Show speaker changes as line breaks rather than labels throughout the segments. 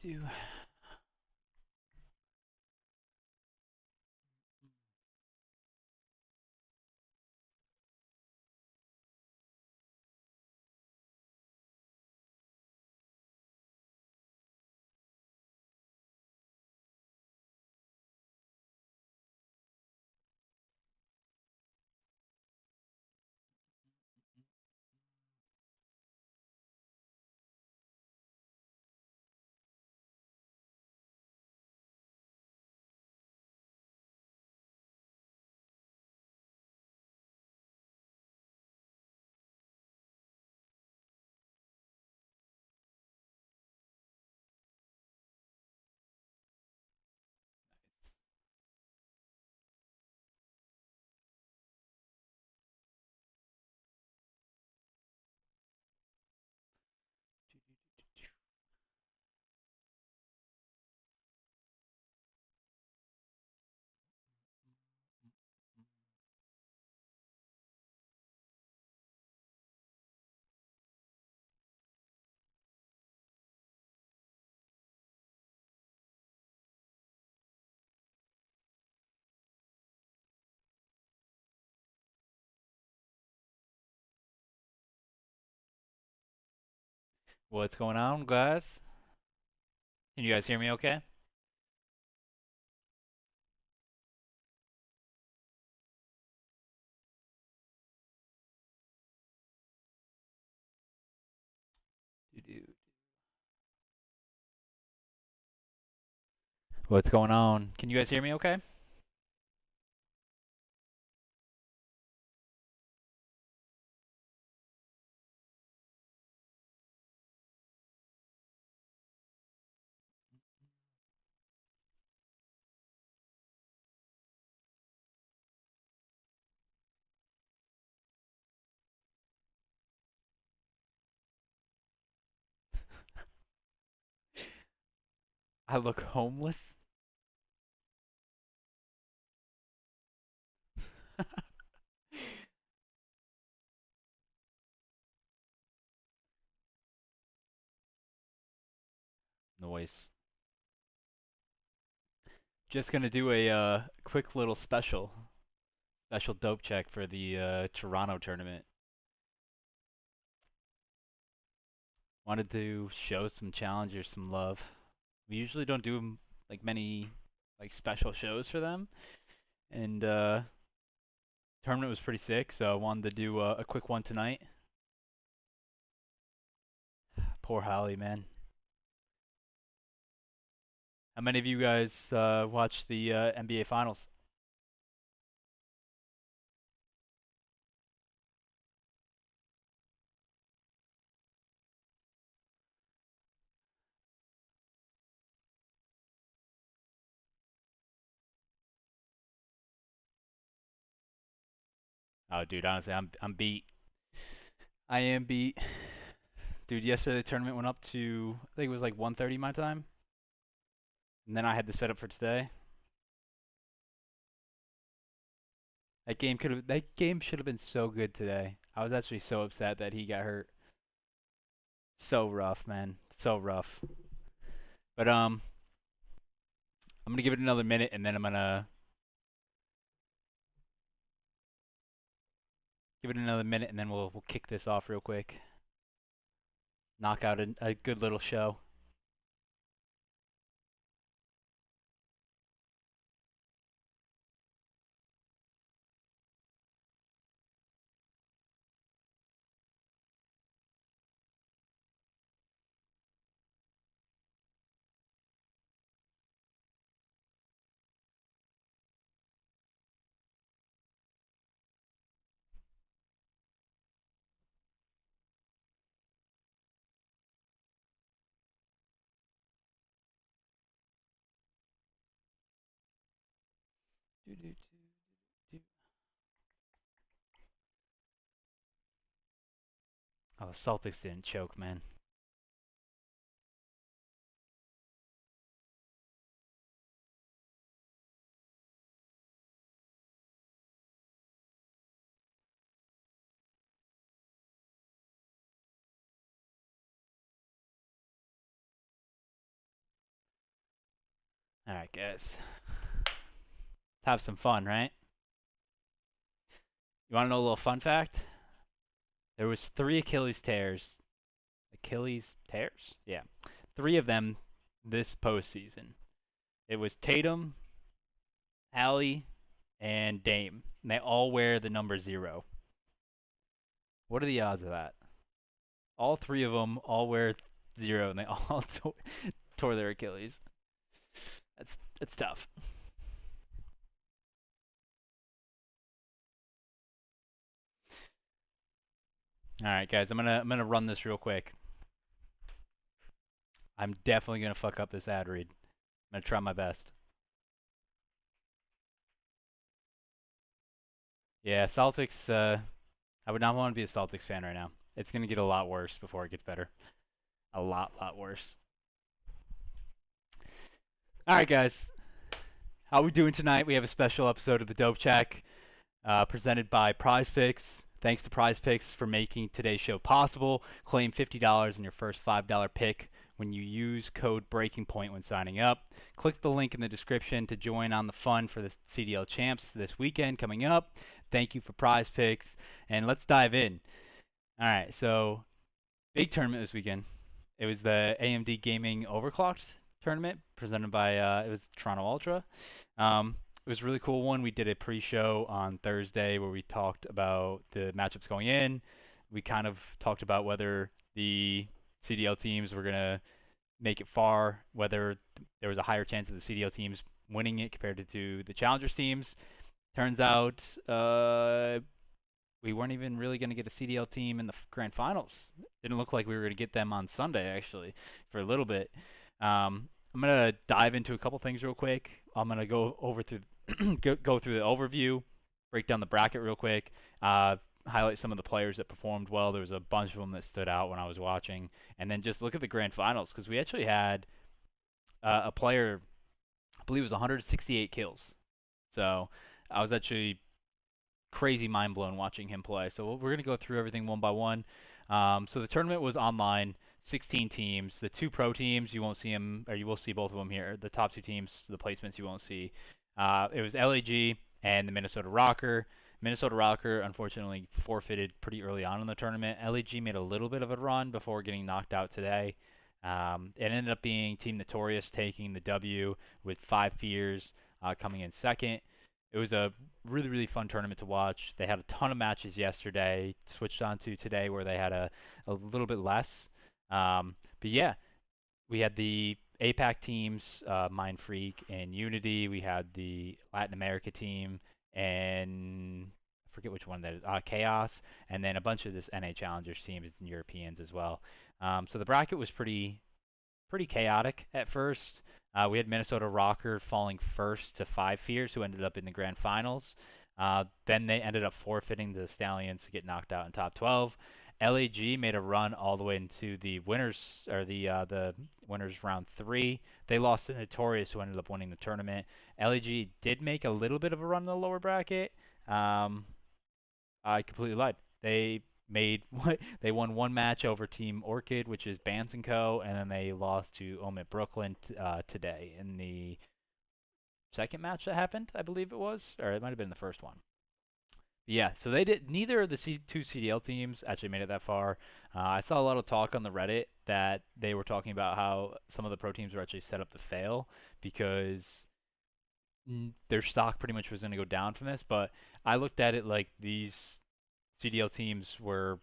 do. What's going on, guys? Can you guys hear me okay? Do-do. What's going on? Can you guys hear me okay? I look homeless? Noise. Just gonna do a quick little special dope check for the Toronto tournament. Wanted to show some challengers some love. We usually don't do like many like special shows for them, and tournament was pretty sick, so I wanted to do a quick one tonight. Poor Holly, man. How many of you guys watched the NBA Finals? Oh, dude, honestly, I'm beat. I am beat. Dude, yesterday the tournament went up to I think it was like 1:30 my time, and then I had to set up for today. That game should have been so good today. I was actually so upset that he got hurt. So rough, man. So rough. But I'm gonna give it another minute, and then I'm gonna give it another minute, and then we'll kick this off real quick. Knock out a good little show. Do, do, do, do. Oh, the Celtics didn't choke, man. All right, guys. Let's have some fun, right? You want to know a little fun fact? There was 3 Achilles tears. Achilles tears? Yeah. 3 of them this postseason. It was Tatum, Allie, and Dame. And they all wear the number 0. What are the odds of that? All 3 of them all wear 0, and they all tore their Achilles. That's tough. All right, guys, I'm gonna run this real quick. I'm definitely gonna fuck up this ad read. I'm gonna try my best. Yeah, Celtics. I would not want to be a Celtics fan right now. It's gonna get a lot worse before it gets better. A lot worse. All right, guys. How we doing tonight? We have a special episode of the Dope Check, presented by Prize Picks. Thanks to Prize Picks for making today's show possible. Claim $50 in your first $5 pick when you use code Breaking Point when signing up. Click the link in the description to join on the fun for the CDL Champs this weekend coming up. Thank you for Prize Picks, and let's dive in. All right, so big tournament this weekend. It was the AMD Gaming Overclocked tournament presented by it was Toronto Ultra. It was a really cool one. We did a pre-show on Thursday where we talked about the matchups going in. We kind of talked about whether the CDL teams were going to make it far, whether there was a higher chance of the CDL teams winning it compared to the Challengers teams. Turns out we weren't even really going to get a CDL team in the grand finals. Didn't look like we were going to get them on Sunday, actually, for a little bit. I'm going to dive into a couple things real quick. I'm going to go over through go through the overview, break down the bracket real quick, highlight some of the players that performed well. There was a bunch of them that stood out when I was watching, and then just look at the grand finals because we actually had a player, I believe it was 168 kills. So I was actually crazy mind blown watching him play. So we're gonna go through everything one by one. So the tournament was online, 16 teams. The 2 pro teams, you won't see them, or you will see both of them here. The top 2 teams, the placements you won't see. It was LAG and the Minnesota Rocker. Minnesota Rocker unfortunately forfeited pretty early on in the tournament. LAG made a little bit of a run before getting knocked out today. It ended up being Team Notorious taking the W with 5 Fears coming in second. It was a really fun tournament to watch. They had a ton of matches yesterday. Switched on to today where they had a little bit less. But yeah, we had the APAC teams, Mind Freak and Unity. We had the Latin America team and I forget which one that is, Chaos, and then a bunch of this NA Challengers teams and Europeans as well. So the bracket was pretty chaotic at first. We had Minnesota Rocker falling first to 5 Fears, who ended up in the grand finals. Then they ended up forfeiting to the Stallions to get knocked out in top 12. LAG made a run all the way into the winners, or the winners round 3. They lost to Notorious, who ended up winning the tournament. LAG did make a little bit of a run in the lower bracket. I completely lied. They won one match over Team Orchid, which is Bands and Co, and then they lost to Omit Brooklyn today in the second match that happened, I believe it was, or it might have been the first one. Yeah, so they did. Neither of the 2 CDL teams actually made it that far. I saw a lot of talk on the Reddit that they were talking about how some of the pro teams were actually set up to fail because their stock pretty much was going to go down from this. But I looked at it like these CDL teams were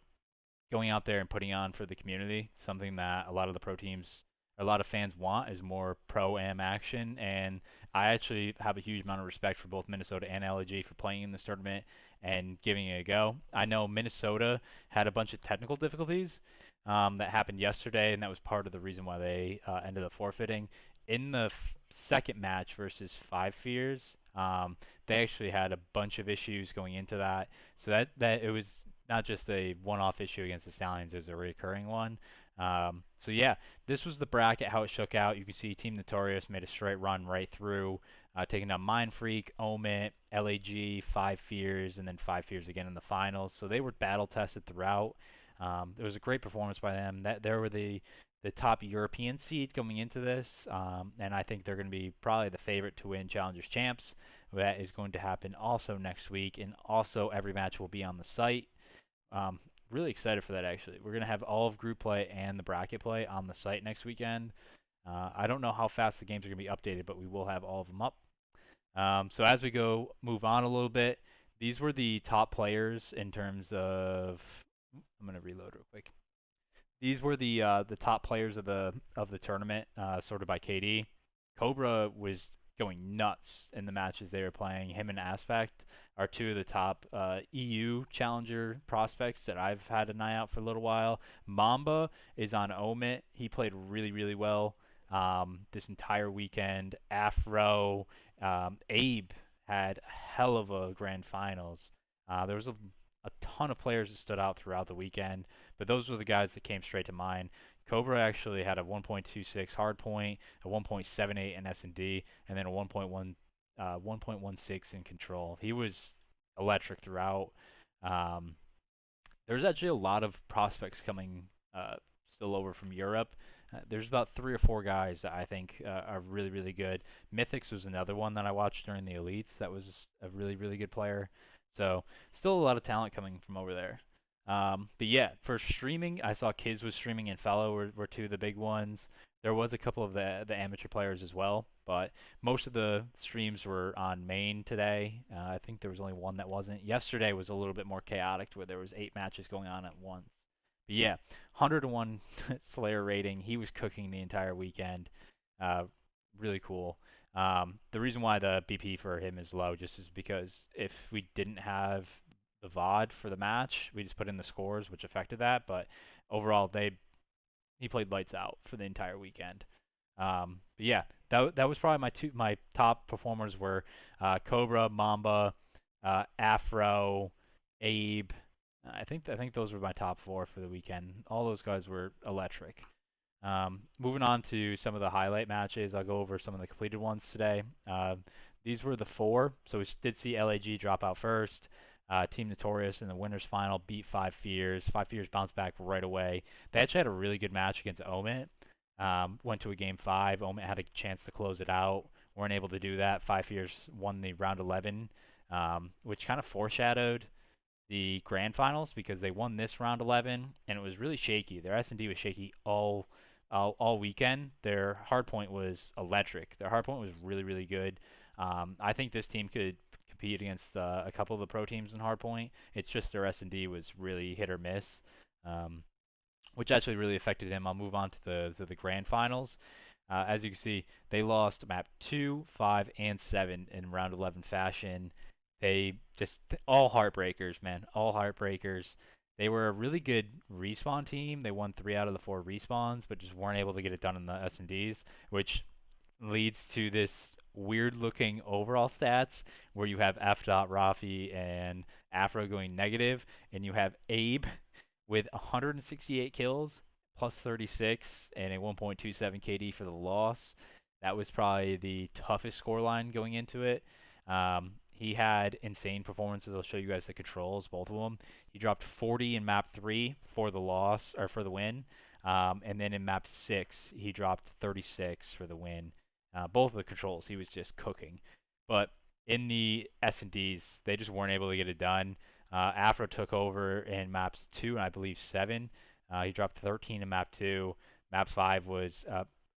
going out there and putting on for the community, something that a lot of the pro teams, a lot of fans want is more pro-am action. And I actually have a huge amount of respect for both Minnesota and LAG for playing in this tournament and giving it a go. I know Minnesota had a bunch of technical difficulties that happened yesterday, and that was part of the reason why they ended up forfeiting. In the second match versus 5 Fears, they actually had a bunch of issues going into that. So that it was not just a one-off issue against the Stallions, it was a recurring one. So yeah, this was the bracket, how it shook out. You can see Team Notorious made a straight run right through, taking down Mind Freak, Omit, LAG, 5 Fears, and then 5 Fears again in the finals. So they were battle tested throughout. It was a great performance by them. That they were the top European seed going into this, and I think they're going to be probably the favorite to win Challengers Champs. That is going to happen also next week, and also every match will be on the site. Um, really excited for that actually. We're going to have all of group play and the bracket play on the site next weekend. I don't know how fast the games are going to be updated, but we will have all of them up. So as we go, move on a little bit. These were the top players in terms of. I'm going to reload real quick. These were the top players of the tournament, sorted by KD. Cobra was going nuts in the matches they were playing. Him and Aspect are two of the top EU challenger prospects that I've had an eye out for a little while. Mamba is on Omit. He played really, really well this entire weekend. Afro, Abe had a hell of a grand finals. There was a ton of players that stood out throughout the weekend, but those were the guys that came straight to mind. Cobra actually had a 1.26 hard point, a 1.78 in S&D, and then a 1.16 in control. He was electric throughout. Um, there's actually a lot of prospects coming still over from Europe. There's about 3 or 4 guys that I think are really, really good. Mythics was another one that I watched during the elites. That was a really, really good player. So still a lot of talent coming from over there. But yeah, for streaming, I saw Kiz was streaming and Fellow were two of the big ones. There was a couple of the amateur players as well, but most of the streams were on main today. I think there was only one that wasn't. Yesterday was a little bit more chaotic, where there was 8 matches going on at once. But yeah, 101 Slayer rating. He was cooking the entire weekend. Uh, really cool. The reason why the BP for him is low just is because if we didn't have the VOD for the match, we just put in the scores, which affected that. But overall, he played lights out for the entire weekend. But yeah, that was probably my top performers were Cobra, Mamba, Afro, Abe. I think those were my top 4 for the weekend. All those guys were electric. Moving on to some of the highlight matches, I'll go over some of the completed ones today. These were the 4. So we did see LAG drop out first. Team Notorious in the winners final beat Five Fears. Five Fears bounced back right away. They actually had a really good match against Omit. Went to a game 5. Omit had a chance to close it out. Weren't able to do that. Five Fears won the round 11, which kind of foreshadowed the grand finals because they won this round 11 and it was really shaky. Their S&D was shaky all weekend. Their hardpoint was electric. Their hardpoint was really, really good. I think this team could compete against a couple of the pro teams in hardpoint. It's just their S&D was really hit or miss, which actually really affected him. I'll move on to the grand finals. As you can see, they lost map 2, 5, and 7 in round 11 fashion. They just all heartbreakers, man. All heartbreakers. They were a really good respawn team. They won 3 out of the 4 respawns, but just weren't able to get it done in the S&Ds, which leads to this weird-looking overall stats where you have F. Rafi and Afro going negative, and you have Abe with 168 kills, plus 36, and a 1.27 KD for the loss. That was probably the toughest scoreline going into it. He had insane performances. I'll show you guys the controls, both of them. He dropped 40 in map 3 for the loss or for the win, and then in map 6 he dropped 36 for the win. Both of the controls he was just cooking, but in the S&Ds they just weren't able to get it done. Afro took over in maps 2 and I believe 7. He dropped 13 in map 2. Map 5 was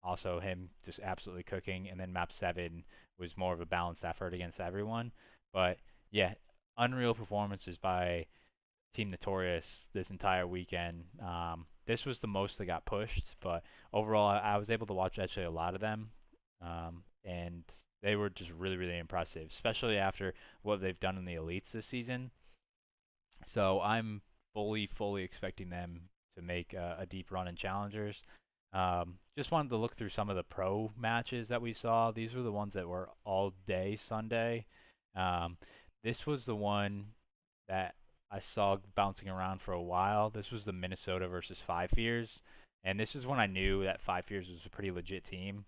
also him just absolutely cooking, and then map 7 was more of a balanced effort against everyone. But yeah, unreal performances by Team Notorious this entire weekend. This was the most that got pushed, but overall, I was able to watch actually a lot of them, and they were just really, really impressive, especially after what they've done in the elites this season. So I'm fully expecting them to make a deep run in challengers. Just wanted to look through some of the pro matches that we saw. These were the ones that were all day Sunday. This was the one that I saw bouncing around for a while. This was the Minnesota versus Five Fears, and this is when I knew that Five Fears was a pretty legit team.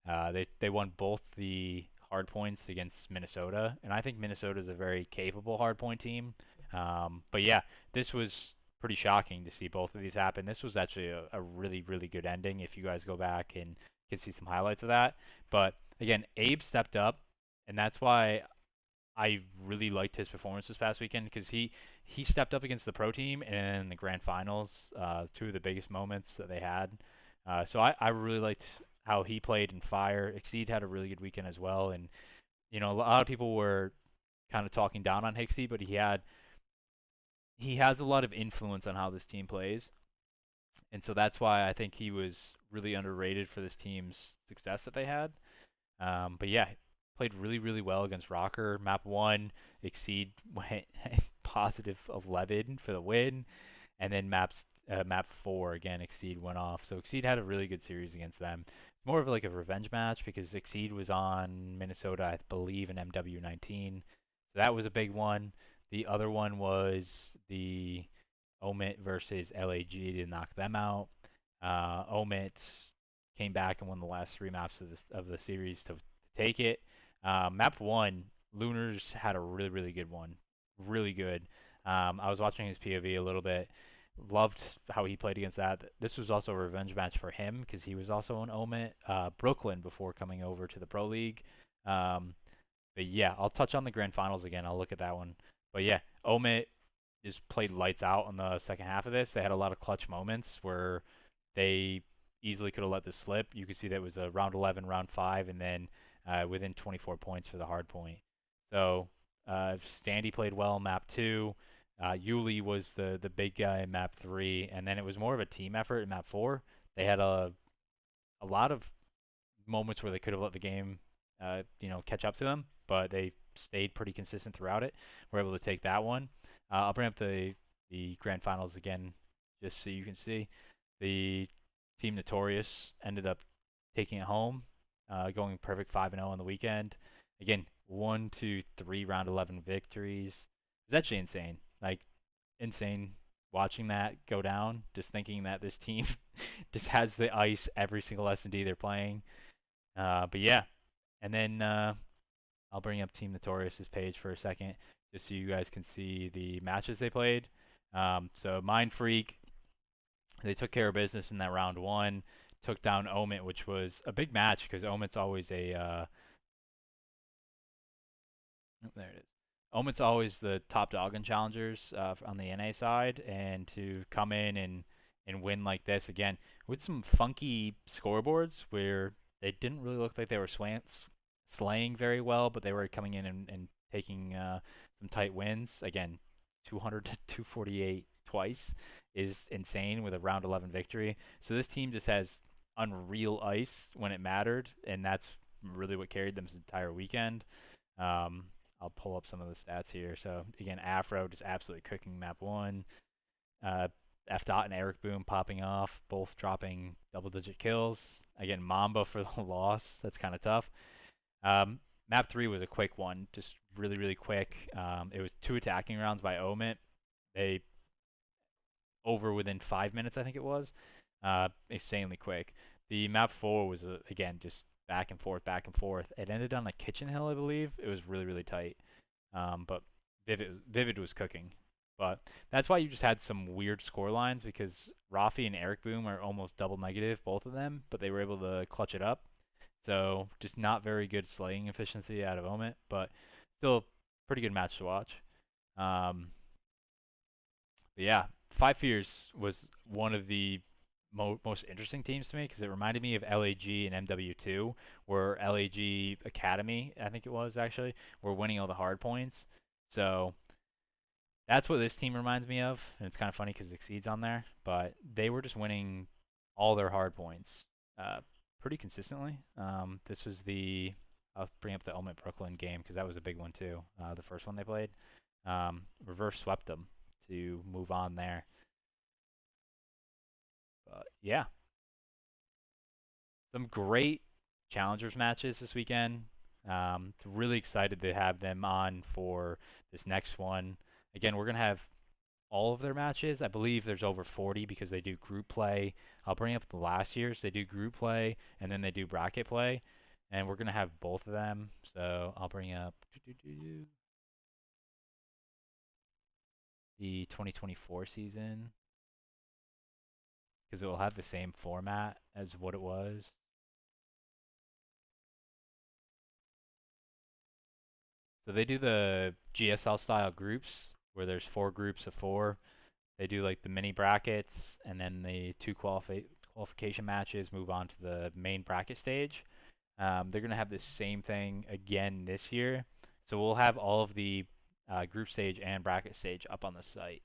They won both the hard points against Minnesota, and I think Minnesota is a very capable hardpoint team. But yeah, this was pretty shocking to see both of these happen. This was actually a really, really good ending if you guys go back and can see some highlights of that. But again, Abe stepped up, and that's why I really liked his performance this past weekend because he stepped up against the pro team and in the grand finals, two of the biggest moments that they had. So I really liked how he played in Fire. Exceed had a really good weekend as well, and a lot of people were kind of talking down on Hixie, but he has a lot of influence on how this team plays, and so that's why I think he was really underrated for this team's success that they had. But yeah, played really, really well against Rocker. Map 1, Exceed went positive 11 for the win. And then map 4, again, Exceed went off. So Exceed had a really good series against them. It's more of like a revenge match because Exceed was on Minnesota, I believe, in MW19. So that was a big one. The other one was the Omit versus LAG to knock them out. Omit came back and won the last 3 maps of the series to take it. Map 1, Lunars had a really, really good one. Really good. I was watching his POV a little bit. Loved how he played against that. This was also a revenge match for him because he was also an Omit Brooklyn before coming over to the Pro League. But yeah, I'll touch on the grand finals again. I'll look at that one. But yeah, Omit just played lights out on the second half of this. They had a lot of clutch moments where they easily could have let this slip. You could see that it was a round 11, round 5, and then within 24 points for the hard point. So Standy played well in map 2. Yuli was the big guy in map 3, and then it was more of a team effort in map 4. They had a lot of moments where they could have let the game catch up to them, but they stayed pretty consistent throughout it. We're able to take that one. I'll bring up the grand finals again just so you can see. The Team Notorious ended up taking it home, going perfect 5-0 on the weekend. Again, 1, 2, 3 round 11 victories. It's actually insane. Like, insane watching that go down, just thinking that this team just has the ice every single S&D they're playing. But yeah, and then I'll bring up Team Notorious's page for a second just so you guys can see the matches they played. So Mind Freak, they took care of business in that round 1, took down Omit, which was a big match because Omit's always a there it is. Omit's always the top dog in challengers on the NA side, and to come in and win like this again with some funky scoreboards where they didn't really look like they were slaying very well, but they were coming in and taking some tight wins. Again, 200 to 248 twice is insane with a round 11 victory. So this team just has unreal ice when it mattered, and that's really what carried them this entire weekend. I'll pull up some of the stats here. So again, Afro just absolutely cooking map 1. F Dot and Eric Boom popping off, both dropping double-digit kills. Again, Mamba for the loss. That's kind of tough. Map 3 was a quick one, just really, really quick. It was 2 attacking rounds by Omit. They over within 5 minutes, I think it was. Insanely quick. The map 4 was again just back and forth, back and forth. It ended on a kitchen hill, I believe. It was really, really tight. But Vivid was cooking. But that's why you just had some weird score lines because Rafi and Eric Boom are almost double negative, both of them, but they were able to clutch it up. So just not very good slaying efficiency out of Omit, but still pretty good match to watch. But yeah, Five Fears was one of the most interesting teams to me because it reminded me of LAG and MW2, where LAG Academy, I think it was actually, were winning all the hard points. So that's what this team reminds me of, and it's kind of funny because Exceed's on there, but they were just winning all their hard points pretty consistently. This was I'll bring up the Omit Brooklyn game because that was a big one too, the first one they played. Reverse swept them to move on there. Yeah, some great challengers matches this weekend. Really excited to have them on for this next one. Again, we're going to have all of their matches. I believe there's over 40 because they do group play. I'll bring up the last year's. They do group play, and then they do bracket play. And we're going to have both of them. So I'll bring up the 2024 season because it will have the same format as what it was. So they do the GSL style groups where there's 4 groups of 4. They do like the mini brackets and then the 2 qualification matches move on to the main bracket stage. They're going to have the same thing again this year. So we'll have all of the group stage and bracket stage up on the site.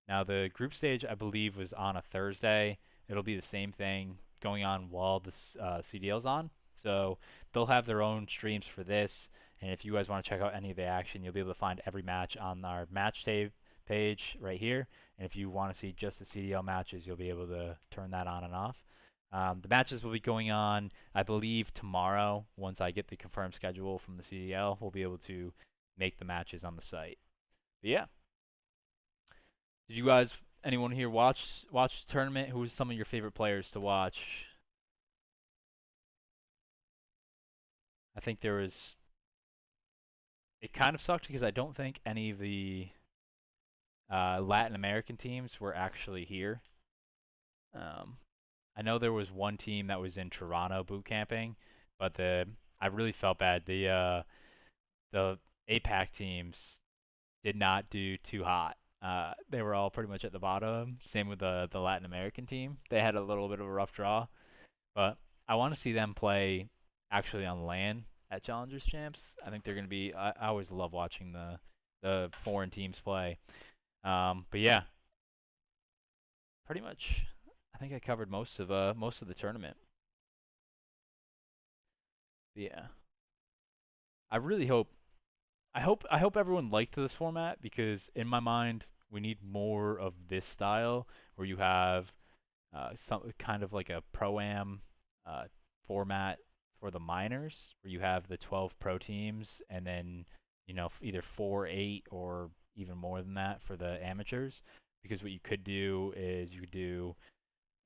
Now, the group stage, I believe, was on a Thursday. It'll be the same thing going on while the CDL's on. So they'll have their own streams for this. And if you guys want to check out any of the action, you'll be able to find every match on our match day page right here. And if you want to see just the CDL matches, you'll be able to turn that on and off. The matches will be going on, I believe, tomorrow. Once I get the confirmed schedule from the CDL, we'll be able to make the matches on the site. But yeah. Did you guys, anyone here, watch the tournament? Who was some of your favorite players to watch? I think there was. It kind of sucked because I don't think any of the Latin American teams were actually here. I know there was one team that was in Toronto boot camping, but I really felt bad. The APAC teams did not do too hot. They were all pretty much at the bottom. Same with the Latin American team. They had a little bit of a rough draw, but I want to see them play actually on LAN at Challengers Champs. I think they're going to be. I always love watching the foreign teams play. But yeah, pretty much. I think I covered most of the tournament. But yeah, I really hope. I hope everyone liked this format because in my mind we need more of this style where you have some kind of like a pro-am format for the minors where you have the 12 pro teams and then either 4, 8, or even more than that for the amateurs. Because what you could do is you could do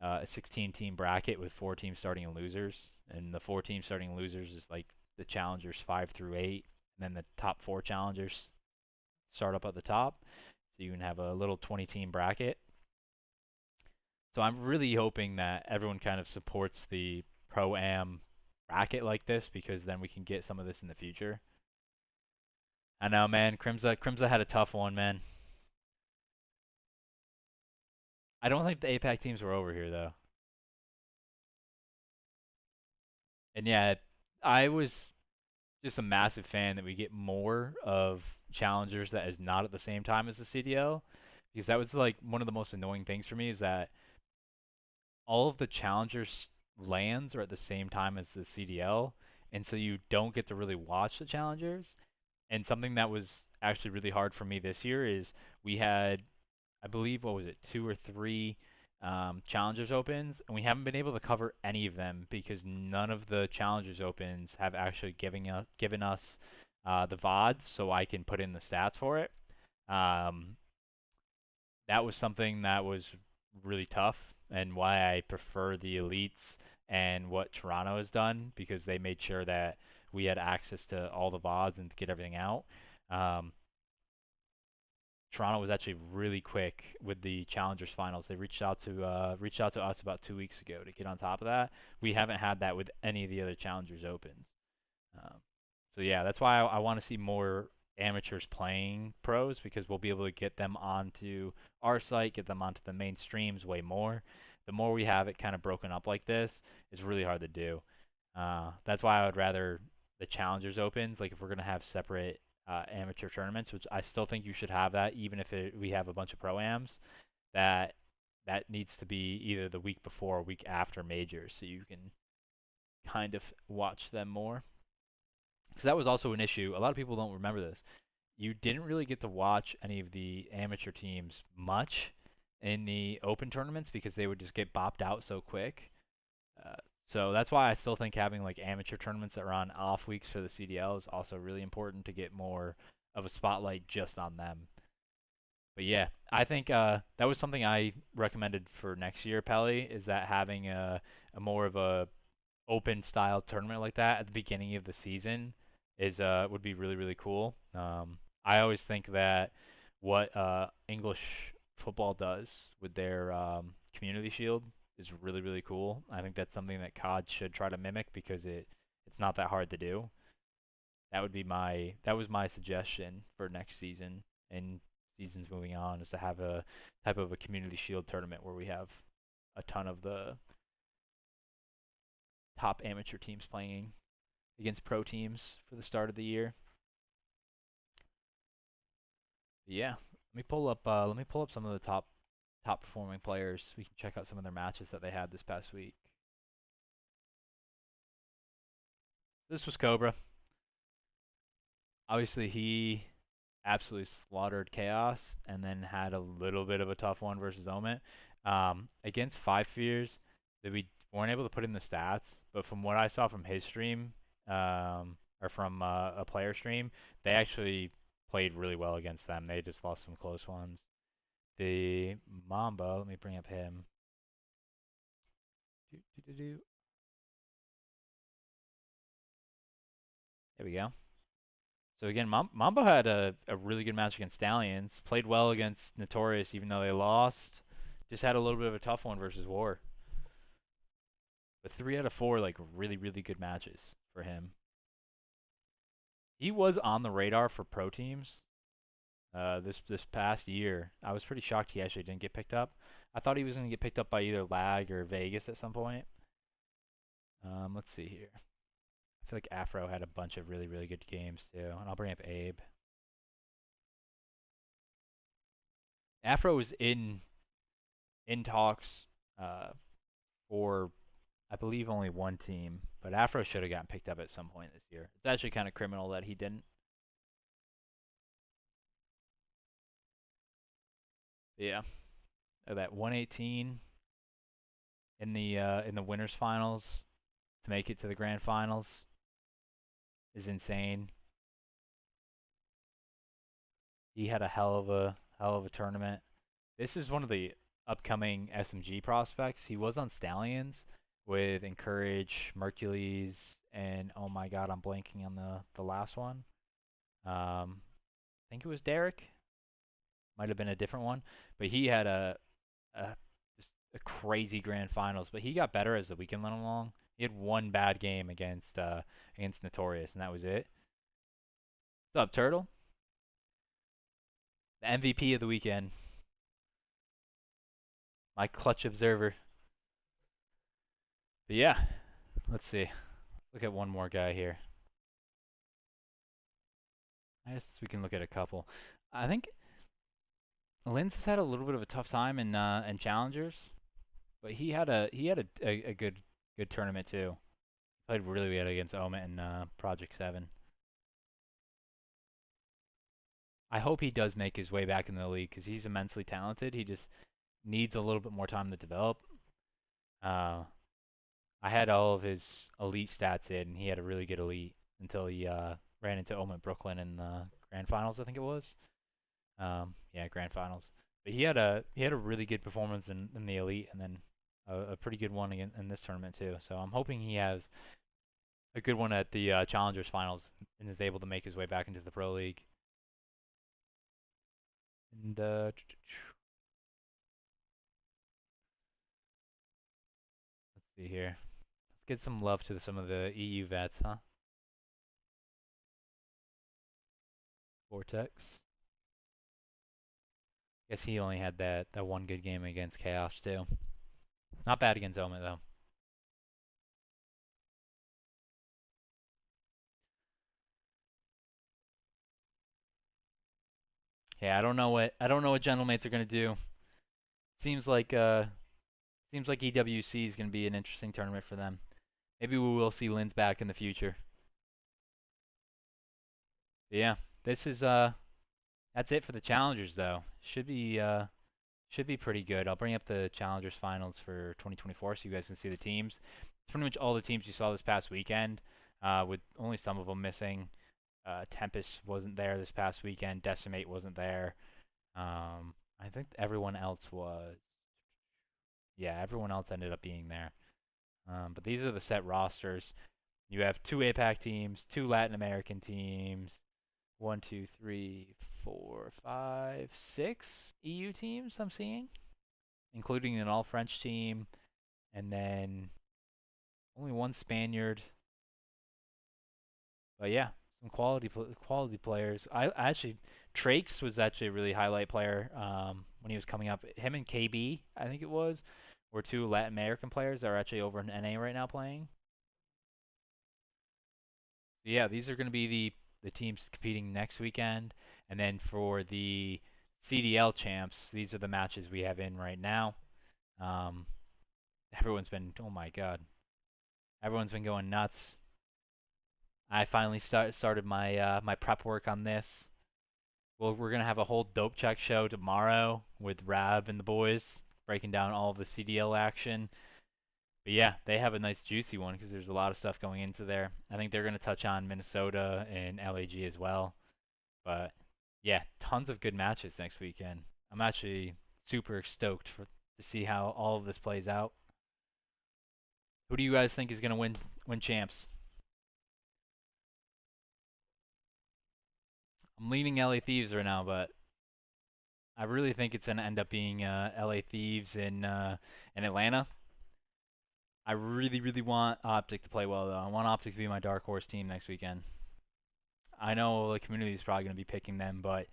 a 16-team bracket with 4 teams starting and losers, and the 4 teams starting and losers is like the challengers 5 through 8, and then the top 4 challengers start up at the top. So you can have a little 20-team bracket. So I'm really hoping that everyone kind of supports the pro-am bracket like this because then we can get some of this in the future. I know, man. Crimza had a tough one, man. I don't think the APAC teams were over here though. And yeah, I was just a massive fan that we get more of challengers that is not at the same time as the CDL, because that was like one of the most annoying things for me is that all of the challengers lands are at the same time as the CDL, and so you don't get to really watch the challengers. And something that was actually really hard for me this year is we had, I believe, what was it, 2 or 3 Challengers Opens, and we haven't been able to cover any of them because none of the Challengers Opens have actually given us the VODs so I can put in the stats for it. That was something that was really tough and why I prefer the elites and what Toronto has done because they made sure that we had access to all the VODs and to get everything out. Toronto was actually really quick with the Challengers finals. They reached out to us about 2 weeks ago to get on top of that. We haven't had that with any of the other Challengers Opens. So yeah, that's why I want to see more amateurs playing pros because we'll be able to get them onto our site, get them onto the main streams way more. The more we have it kind of broken up like this, it's really hard to do. That's why I would rather the Challengers Opens, like if we're going to have separate amateur tournaments, which I still think you should have that, even if we have a bunch of pro-ams, that needs to be either the week before or week after majors so you can kind of watch them more. Because that was also an issue. A lot of people don't remember this. You didn't really get to watch any of the amateur teams much in the open tournaments because they would just get bopped out so quick. So that's why I still think having like amateur tournaments that are on off weeks for the CDL is also really important to get more of a spotlight just on them. But yeah, I think that was something I recommended for next year, Pelly, is that having a more of a open style tournament like that at the beginning of the season is would be really really cool. I always think that what English football does with their community shield is really really cool. I think that's something that COD should try to mimic because it's not that hard to do. That was my suggestion for next season and seasons moving on is to have a type of a community shield tournament where we have a ton of the top amateur teams playing against pro teams for the start of the year. But yeah, let me pull up some of the top performing players. We can check out some of their matches that they had this past week. This was Cobra. Obviously, he absolutely slaughtered Chaos and then had a little bit of a tough one versus Omet. Against Five Fears, that we weren't able to put in the stats, but from what I saw from his stream, or from a player stream, they actually played really well against them. They just lost some close ones. The Mamba, let me bring up him. There we go. So again, Mambo had a really good match against Stallions. Played well against Notorious, even though they lost. Just had a little bit of a tough one versus War. But 3 out of 4, like really, really good matches for him. He was on the radar for pro teams. This past year, I was pretty shocked he actually didn't get picked up. I thought he was going to get picked up by either Lag or Vegas at some point. Let's see here. I feel like Afro had a bunch of really, really good games too. And I'll bring up Abe. Afro was in talks for, I believe, only one team. But Afro should have gotten picked up at some point this year. It's actually kind of criminal that he didn't. But yeah. That 118 in the winners finals to make it to the grand finals is insane. He had a hell of a tournament. This is one of the upcoming SMG prospects. He was on Stallions with Encourage, Mercules, and oh my god, I'm blanking on the last one. I think it was Derek. Might have been a different one, but he had just a crazy grand finals. But he got better as the weekend went along. He had one bad game against Notorious, and that was it. What's up, Turtle? The MVP of the weekend. My clutch observer. But yeah, let's see. Look at one more guy here. I guess we can look at a couple. I think Linz has had a little bit of a tough time in challengers, but he had a good tournament too. Played really well against Omet and Project 7. I hope he does make his way back in the league because he's immensely talented. He just needs a little bit more time to develop. Uh, I had all of his elite stats in, and he had a really good elite until he ran into Omet Brooklyn in the grand finals, I think it was. Yeah, grand finals. But he had a really good performance in the elite, and then a pretty good one in this tournament too. So I'm hoping he has a good one at the challengers finals and is able to make his way back into the pro league. And let's see here. Let's get some love to some of the EU vets, huh? Vortex. Guess he only had that one good game against Chaos too. Not bad against Omet though. Yeah, I don't know what Gentlemates are gonna do. Seems like EWC is gonna be an interesting tournament for them. Maybe we will see Linz back in the future. But yeah, this is that's it for the challengers though. Should be pretty good. I'll bring up the challengers finals for 2024 so you guys can see the teams. It's pretty much all the teams you saw this past weekend, with only some of them missing. Tempest wasn't there this past weekend. Decimate wasn't there. I think everyone else was. Yeah, everyone else ended up being there. But these are the set rosters. You have 2 APAC teams, 2 Latin American teams, One, two, three, four, five, six EU teams I'm seeing, including an all French team, and then only one Spaniard. But yeah, some quality players. I actually Trakes was actually a really highlight player when he was coming up. Him and KB, I think it was, were two Latin American players that are actually over in NA right now playing. So yeah, these are going to be the teams competing next weekend, and then for the CDL champs, these are the matches we have in right now. Um, everyone's been, oh my god, everyone's been going nuts. I finally started my prep work on this. Well, we're gonna have a whole dope check show tomorrow with Rab and the boys breaking down all of the CDL action. But yeah, they have a nice juicy one because there's a lot of stuff going into there. I think they're gonna touch on Minnesota and LAG as well. But yeah, tons of good matches next weekend. I'm actually super stoked to see how all of this plays out. Who do you guys think is gonna win champs? I'm leaning LA Thieves right now, but I really think it's gonna end up being LA Thieves in Atlanta. I really, really want Optic to play well though. I want Optic to be my dark horse team next weekend. I know the community is probably gonna be picking them, but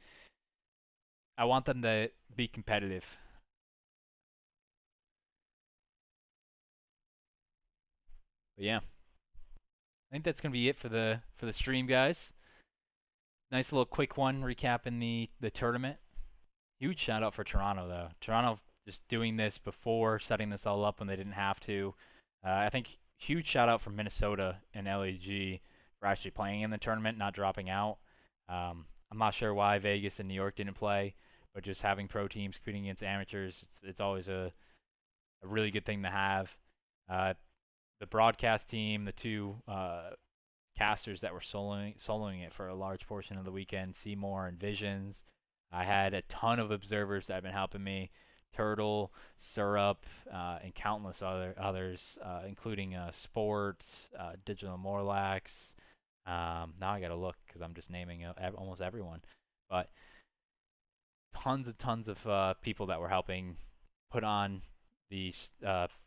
I want them to be competitive. But yeah, I think that's gonna be it for the stream, guys. Nice little quick one recapping the tournament. Huge shout out for Toronto though. Toronto just doing this before setting this all up when they didn't have to. I think huge shout out for Minnesota and LAG for actually playing in the tournament, not dropping out. I'm not sure why Vegas and New York didn't play, but just having pro teams competing against amateurs, it's always a really good thing to have. Uh, the broadcast team, the two casters that were soloing it for a large portion of the weekend, Seymour and Visions. I had a ton of observers that have been helping me. Turtle, Syrup, and countless others, including Sport, Digital Morlax. Now I gotta look because I'm just naming almost everyone, but tons of people that were helping put on the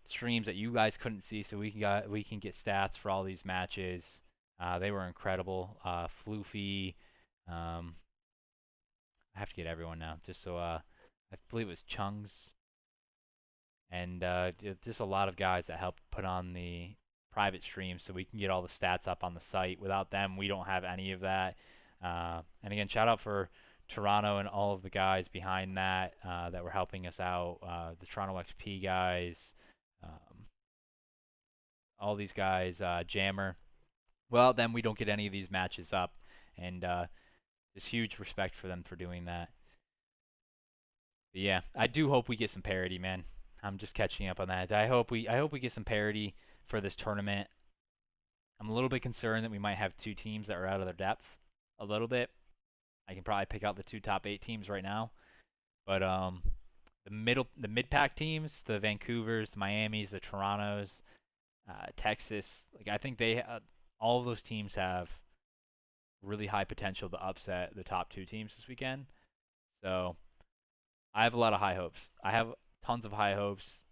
streams that you guys couldn't see, so we can get stats for all these matches. They were incredible. Floofy, um, I have to get everyone now, just so I believe it was Chung's, and just a lot of guys that helped put on the private stream so we can get all the stats up on the site. Without them, we don't have any of that. And again, shout out for Toronto and all of the guys behind that that were helping us out. The Toronto XP guys, um, all these guys, Jammer. Well, then we don't get any of these matches up, and just huge respect for them for doing that. But yeah, I do hope we get some parity, man. I'm just catching up on that. I hope we get some parity for this tournament. I'm a little bit concerned that we might have two teams that are out of their depth a little bit. I can probably pick out the two top 8 teams right now, but the mid pack teams, the Vancouvers, the Miamis, the Torontos, Texas, like I think all of those teams have really high potential to upset the top 2 teams this weekend. So I have a lot of high hopes. I have tons of high hopes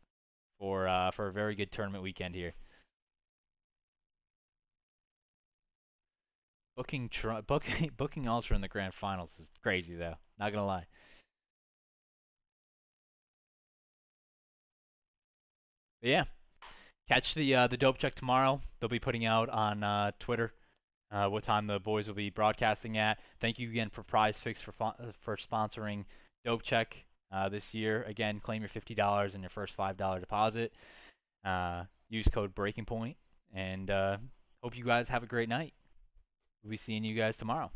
for a very good tournament weekend here. Booking Ultra in the grand finals is crazy though. Not gonna lie. But yeah, catch the dope check tomorrow. They'll be putting out on Twitter what time the boys will be broadcasting at. Thank you again for Prize Picks for sponsoring Dope Check this year. Again, claim your $50 and your first $5 deposit. Use code Breaking Point, and hope you guys have a great night. We'll be seeing you guys tomorrow.